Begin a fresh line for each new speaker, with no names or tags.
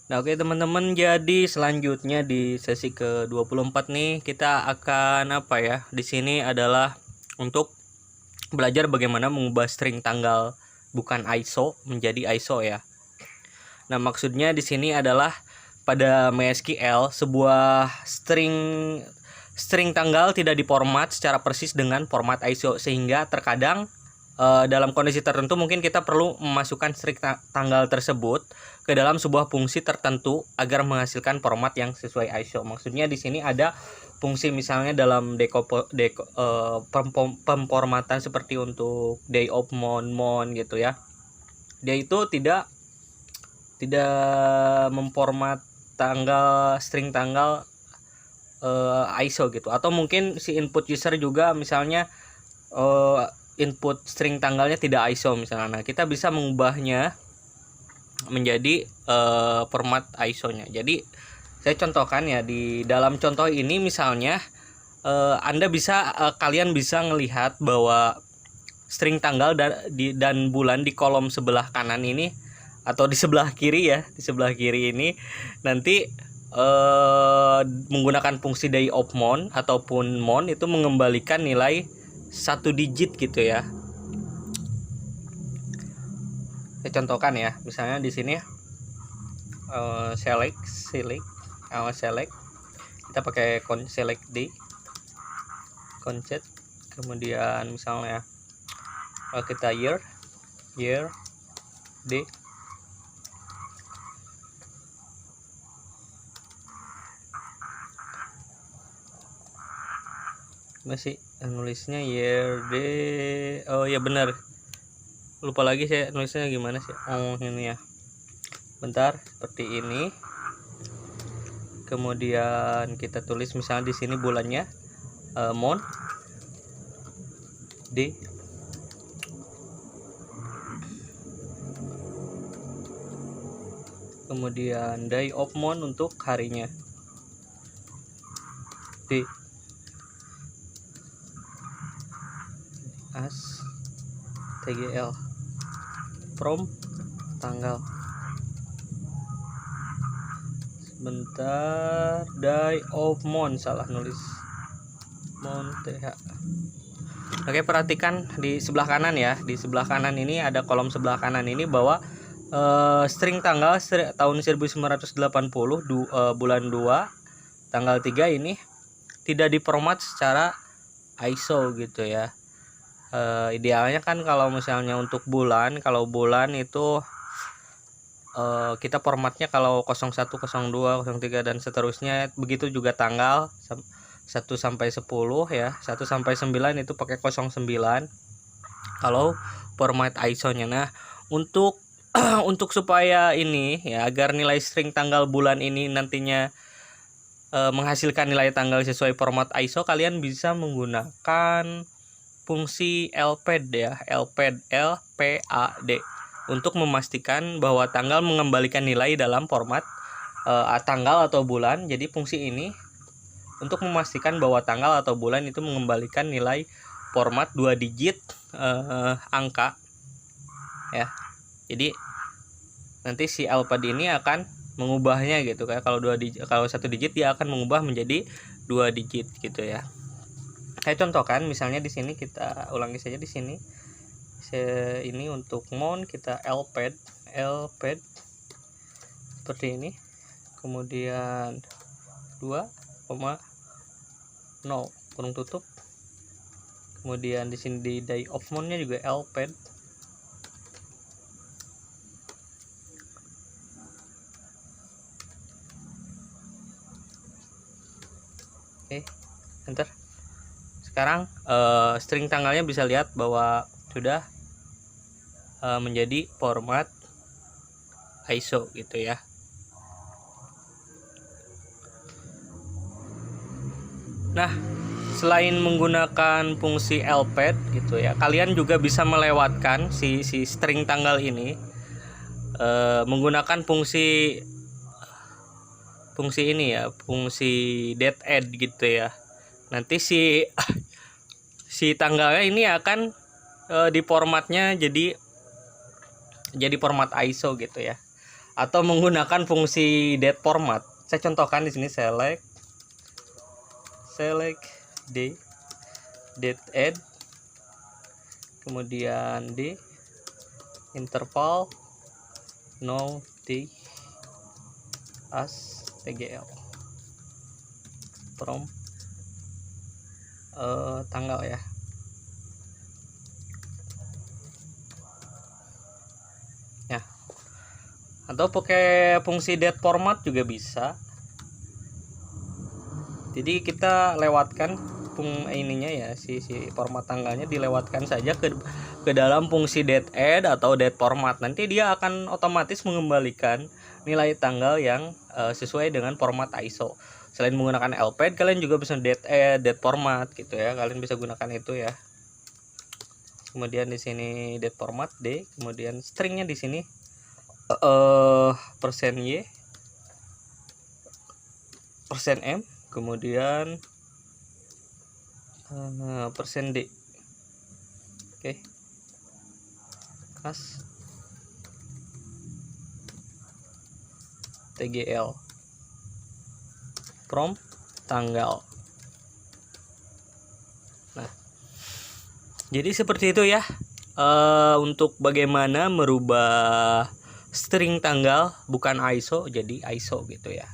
Nah, oke teman-teman, jadi selanjutnya di sesi ke-24 nih kita akan apa ya? Di sini adalah untuk belajar bagaimana mengubah string tanggal bukan ISO menjadi ISO ya. Nah, maksudnya di sini adalah pada MySQL sebuah string tanggal tidak diformat secara persis dengan format ISO, sehingga terkadang dalam kondisi tertentu mungkin kita perlu memasukkan string tanggal tersebut ke dalam sebuah fungsi tertentu agar menghasilkan format yang sesuai ISO. Maksudnya di sini ada fungsi misalnya dalam pemformatan seperti untuk day of month gitu ya. Dia itu tidak memformat string tanggal ISO gitu, atau mungkin si input user juga misalnya input string tanggalnya tidak ISO misalnya. Nah, kita bisa mengubahnya menjadi format ISO-nya. Jadi saya contohkan ya, di dalam contoh ini misalnya kalian bisa melihat bahwa string tanggal dan bulan di kolom sebelah kanan ini, atau di sebelah kiri ya, di sebelah kiri ini nanti menggunakan fungsi day of month ataupun month itu mengembalikan nilai 1 digit gitu ya. Saya contohkan ya, misalnya di sini select kita pakai select d concept, kemudian misalnya kita year d, masih nulisnya year d. Oh ya benar, lupa lagi saya nulisnya gimana sih. Oh ini ya, bentar, seperti ini. Kemudian kita tulis misalnya di sini bulannya month d, kemudian day of month untuk harinya d, as tgl from tanggal, sebentar, day of month salah nulis, month th. Oke, perhatikan di sebelah kanan ya, di sebelah kanan ini ada kolom sebelah kanan ini bahwa string tanggal tahun 1980 bulan 2 tanggal 3 ini tidak diformat secara ISO gitu ya. Idealnya kan kalau misalnya untuk bulan, kalau bulan itu kita formatnya kalau 01, 02, 03 dan seterusnya, begitu juga tanggal 1 sampai 10 ya. 1 sampai 9 itu pakai 09 kalau format ISO-nya. Nah, untuk untuk supaya ini ya, agar nilai string tanggal bulan ini nantinya menghasilkan nilai tanggal sesuai format ISO, kalian bisa menggunakan fungsi lpad ya, lpad untuk memastikan bahwa tanggal mengembalikan nilai dalam format tanggal atau bulan. Jadi fungsi ini untuk memastikan bahwa tanggal atau bulan itu mengembalikan nilai format 2 digit angka ya. Jadi nanti si lpad ini akan mengubahnya gitu kan. Kalau 1 digit dia akan mengubah menjadi 2 digit gitu ya. Saya contohkan misalnya di sini, kita ulangi saja di sini. Ini untuk month kita lpad seperti ini, kemudian 2,0 kurung tutup, kemudian di sini di day of month-nya juga lpad. Oke, enter. Sekarang string tanggalnya bisa lihat bahwa sudah menjadi format ISO gitu ya. Nah, selain menggunakan fungsi lpad gitu ya, kalian juga bisa melewatkan si string tanggal ini menggunakan fungsi ini ya, fungsi death gitu ya. Nanti si tanggalnya ini akan di formatnya jadi format ISO gitu ya. atau menggunakan fungsi date format. Saya contohkan di sini, select D, date add, kemudian D, interval no D as tgl from tanggal ya. Ya. Atau pakai fungsi date format juga bisa. Jadi kita lewatkan ininya ya, si format tanggalnya dilewatkan saja ke dalam fungsi date add atau date format. Nanti dia akan otomatis mengembalikan nilai tanggal yang sesuai dengan format ISO. Selain menggunakan LPAD, kalian juga bisa date add, date format gitu ya. Kalian bisa gunakan itu ya. Kemudian di sini date format D, kemudian stringnya di sini %y, %m, kemudian %d. Oke. As tgl from tanggal. Nah, jadi seperti itu ya, untuk bagaimana merubah string tanggal bukan ISO jadi ISO gitu ya.